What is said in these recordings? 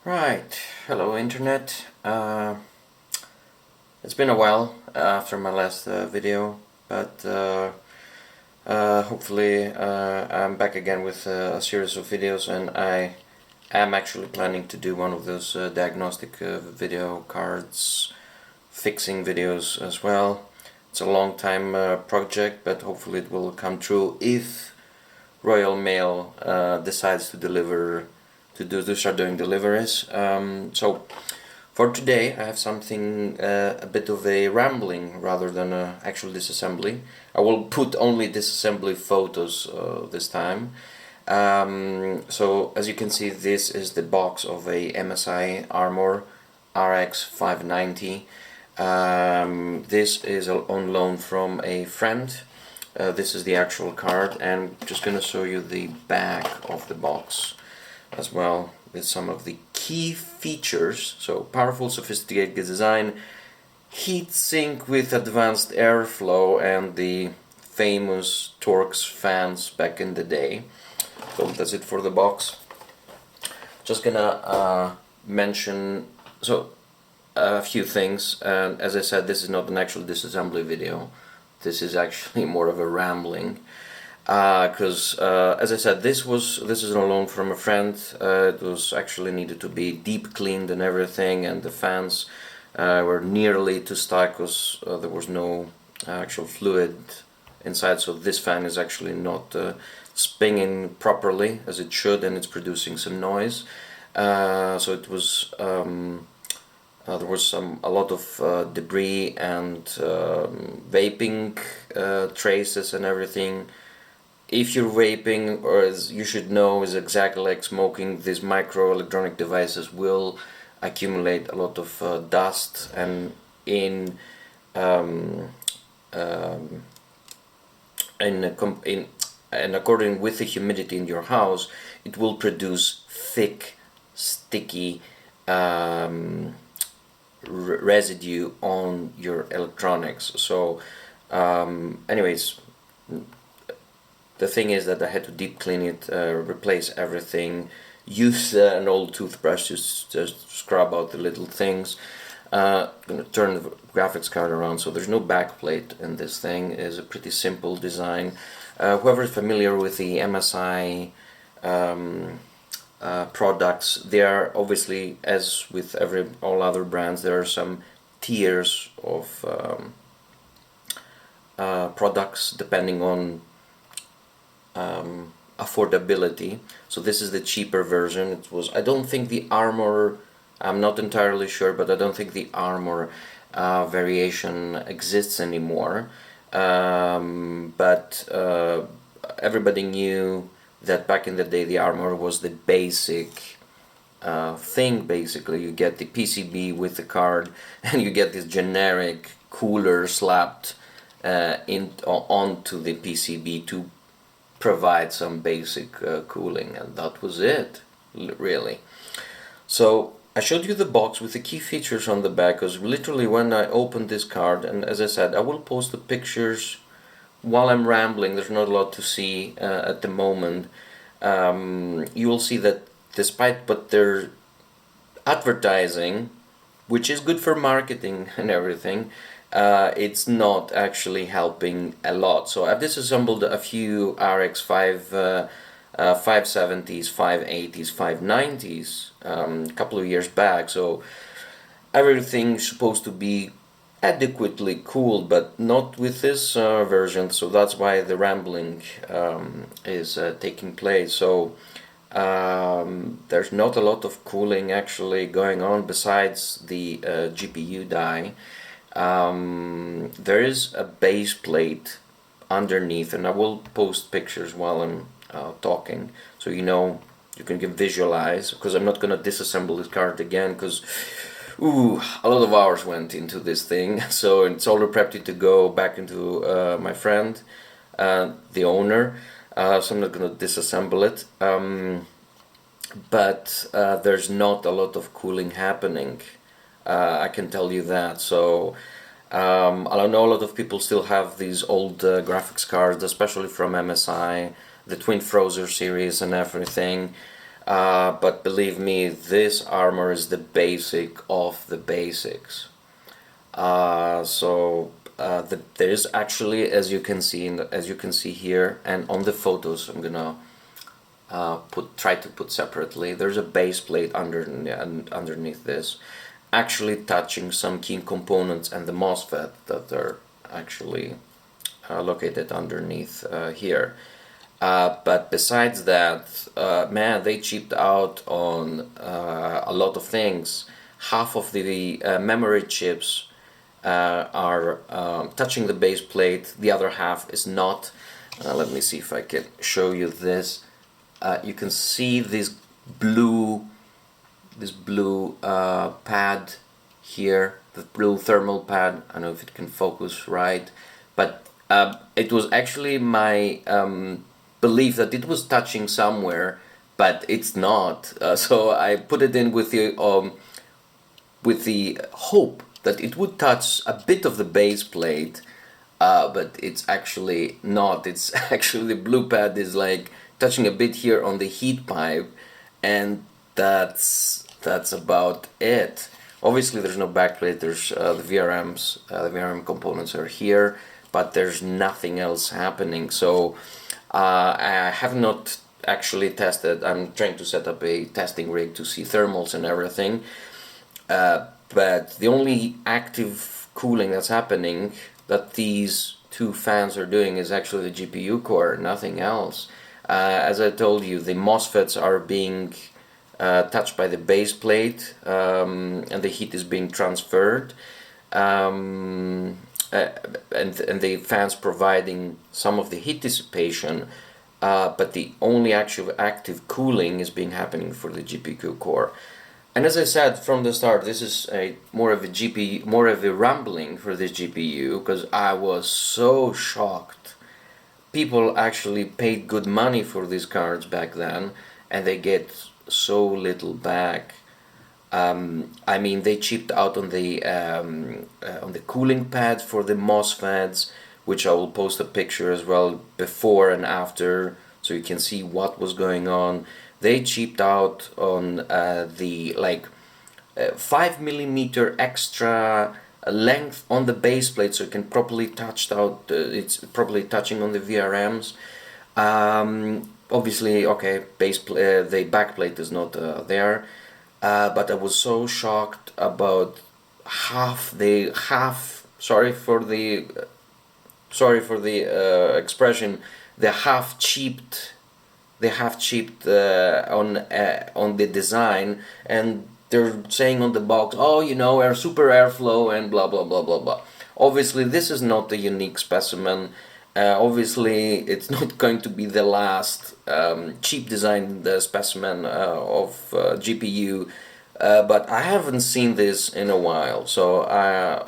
Right, hello internet. It's been a while after my last video, but hopefully I'm back again with a series of videos, and I am actually planning to do one of those diagnostic video cards fixing videos as well. It's a long time project, but hopefully it will come true if Royal Mail decides to start doing deliveries. So for today I have something a bit of a rambling rather than an actual disassembly. I will put only disassembly photos this time. So as you can see, this is the box of a MSI Armor RX 590. This is on loan from a friend. This is the actual card, and I'm just going to show you the back of the box as well, with some of the key features. So powerful, sophisticated design, heat sink with advanced airflow, and the famous Torx fans back in the day. So that's it for the box. Just gonna mention a few things, and as I said, this is not an actual disassembly video. This is actually more of a rambling, because as I said, this is a loan from a friend. It was actually needed to be deep cleaned and everything, and the fans were nearly too stuck because there was no actual fluid inside. So this fan is actually not spinning properly as it should, and it's producing some noise. So it was. There was a lot of debris and vaping traces and everything. If you're vaping, or as you should know, is exactly like smoking, these microelectronic devices will accumulate a lot of dust, and in according with the humidity in your house, it will produce thick, sticky residue on your electronics. So anyways, the thing is that I had to deep clean it, replace everything, use an old toothbrush to just scrub out the little things. I'm gonna turn the graphics card around, so there's no backplate in this thing. It's a pretty simple design. Whoever is familiar with the MSI products, they are obviously, as with all other brands, there are some tiers of products depending on affordability. So this is the cheaper version. It was, I don't think the Armor, I'm not entirely sure, but I don't think the Armor variation exists anymore. But everybody knew that back in the day the Armor was the basic thing. Basically, you get the PCB with the card, and you get this generic cooler slapped onto the PCB to provide some basic cooling, and that was it, really. So I showed you the box with the key features on the back, because literally when I opened this card, and as I said, I will post the pictures while I'm rambling. There's not a lot to see at the moment. You will see that despite what they're advertising, which is good for marketing and everything, it's not actually helping a lot. So I've disassembled a few RX 570s, 580s, 590s a couple of years back. So everything's supposed to be adequately cooled, but not with this version. So that's why the rambling is taking place. So there's not a lot of cooling actually going on besides the GPU die. There is a base plate underneath, and I will post pictures while I'm talking, so you know, you can visualize, because I'm not going to disassemble this card again, because a lot of hours went into this thing. So it's all prepped to go back into my friend, the owner. So I'm not going to disassemble it. But there's not a lot of cooling happening. I can tell you that. So I know a lot of people still have these old graphics cards, especially from MSI, the Twin Frozer series and everything. but believe me, this armor is the basic of the basics. There is actually, as you can see here, and on the photos, I'm gonna try to put separately. There's a base plate underneath this, actually touching some key components and the MOSFET that are actually located underneath here. But besides that, man, they cheaped out on a lot of things. Half of the memory chips are touching the base plate, the other half is not. Let me see if I can show you this. You can see this blue pad here, the blue thermal pad. I don't know if it can focus right, but it was actually my belief that it was touching somewhere, but it's not. So I put it in with the hope that it would touch a bit of the base plate, but it's actually not. It's actually the blue pad is like touching a bit here on the heat pipe, and that's about it. Obviously there's no backplate. There's the VRMs, the VRM components are here, but there's nothing else happening. So I have not actually tested. I'm trying to set up a testing rig to see thermals and everything, but the only active cooling that's happening that these two fans are doing is actually the GPU core, nothing else. As I told you, the MOSFETs are being touched by the base plate, and the heat is being transferred, and the fans providing some of the heat dissipation, but the only actual active cooling is being happening for the GPU core. And as I said from the start, this is more of a rambling for this GPU, because I was so shocked. People actually paid good money for these cards back then, and they get so little back. I mean, they cheaped out on the cooling pads for the MOSFETs, which I will post a picture as well before and after, so you can see what was going on. They cheaped out on the 5mm extra length on the base plate, so it can properly touch out. It's properly touching on the VRMs. Obviously, okay, the back plate is not there, but I was so shocked about sorry for the expression, the half cheaped on the design, and they're saying on the box, oh, you know, super airflow and blah blah blah blah blah. Obviously this is not a unique specimen. Obviously it's not going to be the last cheap designed specimen of GPU, but I haven't seen this in a while. So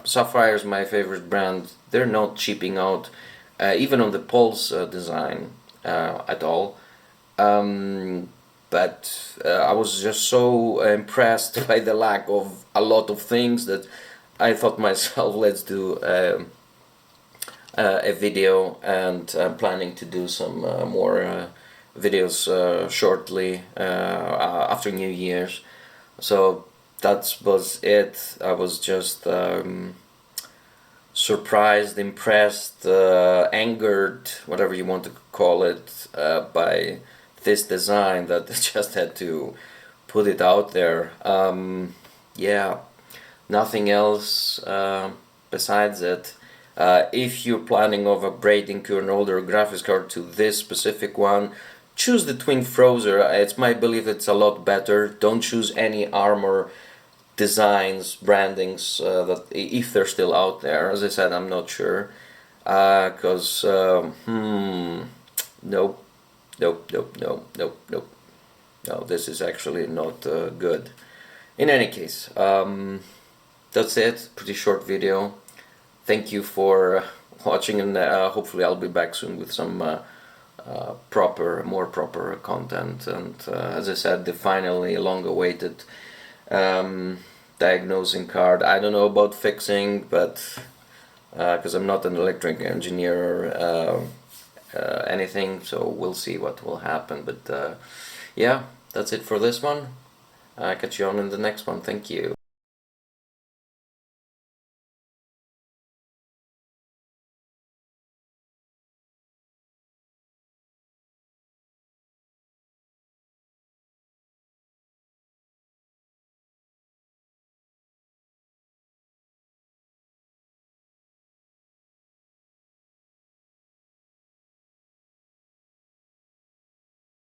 Sapphire is my favorite brand. They're not cheaping out even on the Pulse design at all. But I was just so impressed by the lack of a lot of things that I thought myself, let's do a video, and I'm planning to do some more videos shortly after New Year's. So that was it. I was just surprised, impressed, angered, whatever you want to call it, by this design, that I just had to put it out there. Yeah, nothing else besides it. If you're planning of upgrading to an older graphics card to this specific one, choose the Twin Frozer. It's my belief it's a lot better. Don't choose any Armor designs, brandings, that if they're still out there. As I said, I'm not sure, because nope. No, this is actually not good. In any case, that's it. Pretty short video. Thank you for watching, and hopefully I'll be back soon with some more proper content. And as I said, the finally long-awaited diagnosing card. I don't know about fixing, but because I'm not an electric engineer or anything, so we'll see what will happen. But yeah, that's it for this one. Catch you on in the next one. Thank you.